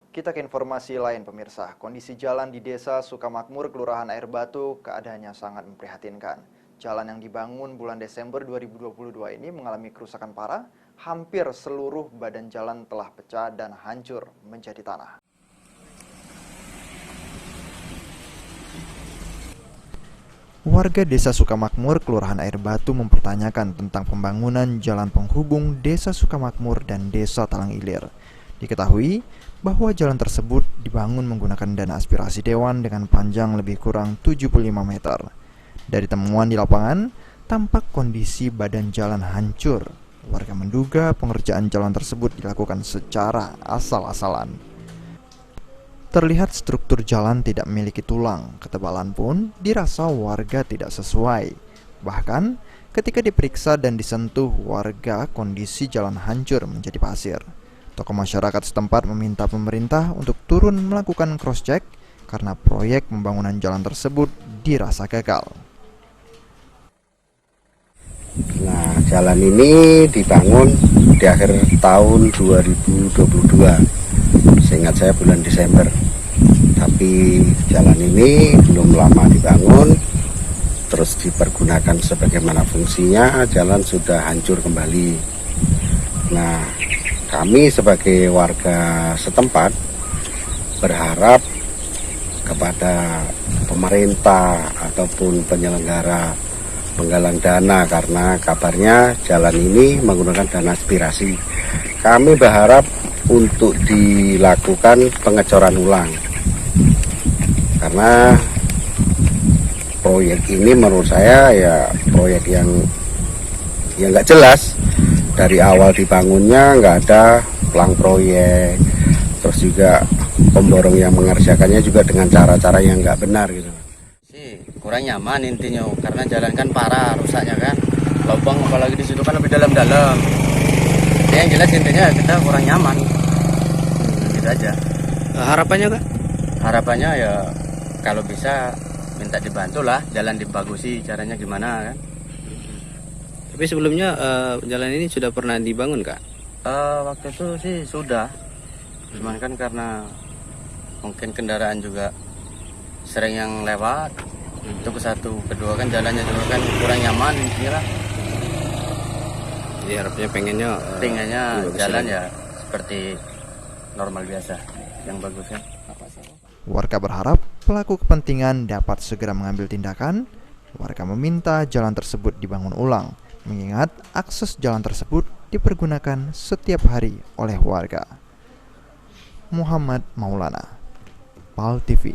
Kita ke informasi lain pemirsa, kondisi jalan di Desa Sukamakmur, Kelurahan Air Batu keadaannya sangat memprihatinkan. Jalan yang dibangun bulan Desember 2022 ini mengalami kerusakan parah, hampir seluruh badan jalan telah pecah dan hancur menjadi tanah. Warga Desa Sukamakmur, Kelurahan Air Batu mempertanyakan tentang pembangunan jalan penghubung Desa Sukamakmur dan Desa Talang Ilir. Diketahui bahwa jalan tersebut dibangun menggunakan dana aspirasi Dewan dengan panjang lebih kurang 75 meter. Dari temuan di lapangan, tampak kondisi badan jalan hancur. Warga menduga pengerjaan jalan tersebut dilakukan secara asal-asalan. Terlihat struktur jalan tidak memiliki tulang, ketebalan pun dirasa warga tidak sesuai. Bahkan, ketika diperiksa dan disentuh warga, kondisi jalan hancur menjadi pasir. Tokoh masyarakat setempat meminta pemerintah untuk turun melakukan cross-check karena proyek pembangunan jalan tersebut dirasa gagal. Nah, jalan ini dibangun di akhir tahun 2022. Seingat saya bulan Desember. Tapi jalan ini belum lama dibangun, terus dipergunakan sebagaimana fungsinya, jalan sudah hancur kembali. Nah, kami sebagai warga setempat berharap kepada pemerintah ataupun penyelenggara menggalang dana karena kabarnya jalan ini menggunakan dana aspirasi. Kami berharap untuk dilakukan pengecoran ulang karena proyek ini menurut saya ya proyek yang nggak jelas. Dari awal dibangunnya nggak ada pelang proyek, terus juga pemborong yang mengerjakannya juga dengan cara-cara yang nggak benar gitu. Kurang nyaman intinya karena jalan kan parah rusaknya kan, lubang apalagi di situ kan lebih dalam-dalam. Yang jelas intinya kita kurang nyaman, gitu aja. Harapannya Kak? Harapannya ya kalau bisa minta dibantu lah, jalan dibagusi, caranya gimana kan. Tapi sebelumnya jalan ini sudah pernah dibangun Kak? Waktu itu sih sudah, cuman kan karena mungkin kendaraan juga sering yang lewat, itu ke satu, kedua kan jalannya juga kan kurang nyaman intinya lah. Jadi harapnya pengennya jalan ya seperti normal biasa, yang bagus kan. Warga berharap pelaku kepentingan dapat segera mengambil tindakan. Warga meminta jalan tersebut dibangun ulang, mengingat akses jalan tersebut dipergunakan setiap hari oleh warga. Muhammad Maulana, PAL TV.